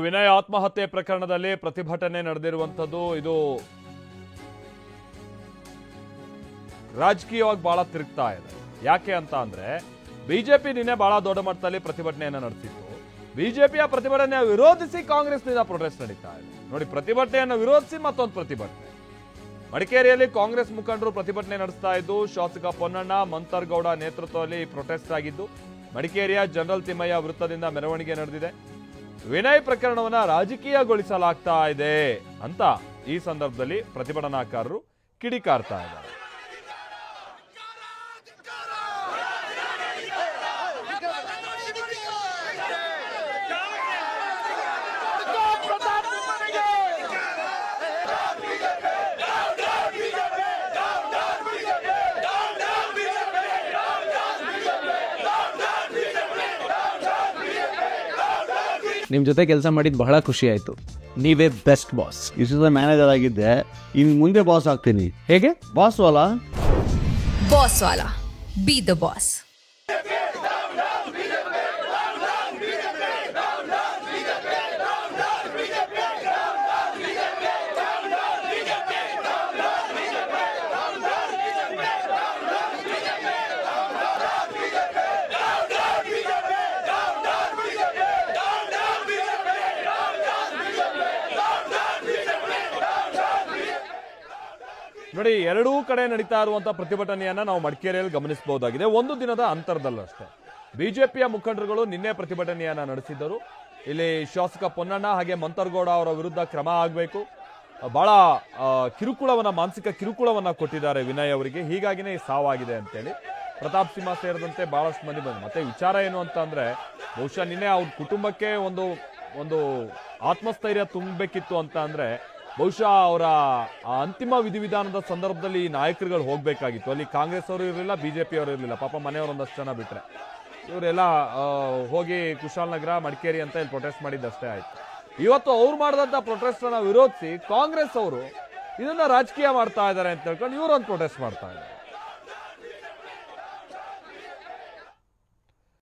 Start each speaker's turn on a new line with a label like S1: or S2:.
S1: ವಿನಯ್ ಆತ್ಮಹತ್ಯೆ ಪ್ರಕರಣದಲ್ಲಿ ಪ್ರತಿಭಟನೆ ನಡೆದಿರುವಂತದ್ದು ಇದು ರಾಜಕೀಯವಾಗಿ ಬಹಳ ತಿರುಗ್ತಾ ಇದೆ. ಯಾಕೆ ಅಂತ ಅಂದ್ರೆ ಬಿಜೆಪಿ ನಿನ್ನೆ ಬಹಳ ದೊಡ್ಡ ಮಟ್ಟದಲ್ಲಿ ಪ್ರತಿಭಟನೆಯನ್ನ ನಡೆಸಿತ್ತು. ಬಿಜೆಪಿಯ ಪ್ರತಿಭಟನೆಯ ವಿರೋಧಿಸಿ ಕಾಂಗ್ರೆಸ್ನಿಂದ ಪ್ರೊಟೆಸ್ಟ್ ನಡೀತಾ ಇದೆ. ನೋಡಿ, ಪ್ರತಿಭಟನೆಯನ್ನು ವಿರೋಧಿಸಿ ಮತ್ತೊಂದು ಪ್ರತಿಭಟನೆ. ಮಡಿಕೇರಿಯಲ್ಲಿ ಕಾಂಗ್ರೆಸ್ ಮುಖಂಡರು ಪ್ರತಿಭಟನೆ ನಡೆಸ್ತಾ ಇದ್ದು, ಶಾಸಕ ಪೊನ್ನಣ್ಣ ಮಂತರ್ಗೌಡ ನೇತೃತ್ವದಲ್ಲಿ ಪ್ರೊಟೆಸ್ಟ್ ಆಗಿದ್ದು, ಮಡಿಕೇರಿಯ ಜನರಲ್ ತಿಮ್ಮಯ್ಯ ವೃತ್ತದಿಂದ ಮೆರವಣಿಗೆ ನಡೆದಿದೆ. ವಿನಯ್ ಪ್ರಕರಣವನ್ನ ರಾಜಕೀಯಗೊಳಿಸಲಾಗ್ತಾ ಇದೆ ಅಂತ ಈ ಸಂದರ್ಭದಲ್ಲಿ ಪ್ರತಿಭಟನಾಕಾರರು ಕಿಡಿಕಾರ್ತಾ ಇದ್ದಾರೆ.
S2: ನಿಮ್ಮ ಜೊತೆ ಕೆಲಸ ಮಾಡಿದ್ದು ಬಹಳ ಖುಷಿ ಆಯ್ತು. ನೀವೇ ಬೆಸ್ಟ್ ಬಾಸ್.
S3: ಇಷ್ಟು ಮ್ಯಾನೇಜರ್ ಆಗಿದ್ದೆ, ಇನ್ನು ಮುಂದೆ ಬಾಸ್ ಆಗ್ತೀನಿ.
S2: ಹೇಗೆ?
S3: Boss Vala
S4: B the boss.
S1: ನೋಡಿ, ಎರಡೂ ಕಡೆ ನಡೀತಾ ಇರುವಂತಹ ಪ್ರತಿಭಟನೆಯನ್ನ ನಾವು ಮಡಿಕೇರಿಯಲ್ಲಿ ಗಮನಿಸಬಹುದಾಗಿದೆ. ಒಂದು ದಿನದ ಅಂತರದಲ್ಲಷ್ಟೇ ಬಿಜೆಪಿಯ ಮುಖಂಡರುಗಳು ನಿನ್ನೆ ಪ್ರತಿಭಟನೆಯನ್ನ ನಡೆಸಿದ್ದರು. ಇಲ್ಲಿ ಶಾಸಕ ಪೊನ್ನಣ್ಣ ಹಾಗೆ ಮಂತರ್ಗೌಡ ಅವರ ವಿರುದ್ಧ ಕ್ರಮ ಆಗಬೇಕು, ಬಹಳ ಮಾನಸಿಕ ಕಿರುಕುಳವನ್ನ ಕೊಟ್ಟಿದ್ದಾರೆ ವಿನಯ್ ಅವರಿಗೆ, ಹೀಗಾಗಿನೇ ಸಾವಾಗಿದೆ ಅಂತೇಳಿ ಪ್ರತಾಪ್ ಸಿಂಹ ಸೇರಿದಂತೆ ಬಹಳಷ್ಟು ಮಂದಿ ಬಂದರು. ಮತ್ತೆ ವಿಚಾರ ಏನು ಅಂತ ಅಂದ್ರೆ, ಬಹುಶಃ ನಿನ್ನೆ ಅವ್ರ ಕುಟುಂಬಕ್ಕೆ ಒಂದು ಆತ್ಮಸ್ಥೈರ್ಯ ತುಂಬಬೇಕಿತ್ತು ಅಂತ ಅಂದ್ರೆ ಬಹುಶಃ ಅವರ ಅಂತಿಮ ವಿಧಿವಿಧಾನದ ಸಂದರ್ಭದಲ್ಲಿ ಈ ನಾಯಕರುಗಳು ಹೋಗ್ಬೇಕಾಗಿತ್ತು. ಅಲ್ಲಿ ಕಾಂಗ್ರೆಸ್ ಅವರು ಇರಲಿಲ್ಲ, ಬಿಜೆಪಿ ಅವರು ಇರಲಿಲ್ಲ, ಪಾಪ ಮನೆಯವರು ಒಂದಷ್ಟು ಜನ ಬಿಟ್ರೆ ಇವರೆಲ್ಲ ಹೋಗಿ ಕುಶಾಲನಗರ, ಮಡಿಕೇರಿ ಅಂತ ಇಲ್ಲಿ ಪ್ರೊಟೆಸ್ಟ್ ಮಾಡಿದ್ದಷ್ಟೇ ಆಯ್ತು. ಇವತ್ತು ಅವ್ರು ಮಾಡಿದಂತ ಪ್ರೊಟೆಸ್ಟ್ ಅನ್ನ ವಿರೋಧಿಸಿ ಕಾಂಗ್ರೆಸ್ ಅವರು ಇದನ್ನ ರಾಜಕೀಯ ಮಾಡ್ತಾ ಇದ್ದಾರೆ ಅಂತ ಹೇಳ್ಕೊಂಡು ಇವರೊಂದು ಪ್ರೊಟೆಸ್ಟ್ ಮಾಡ್ತಾ ಇದ್ದಾರೆ.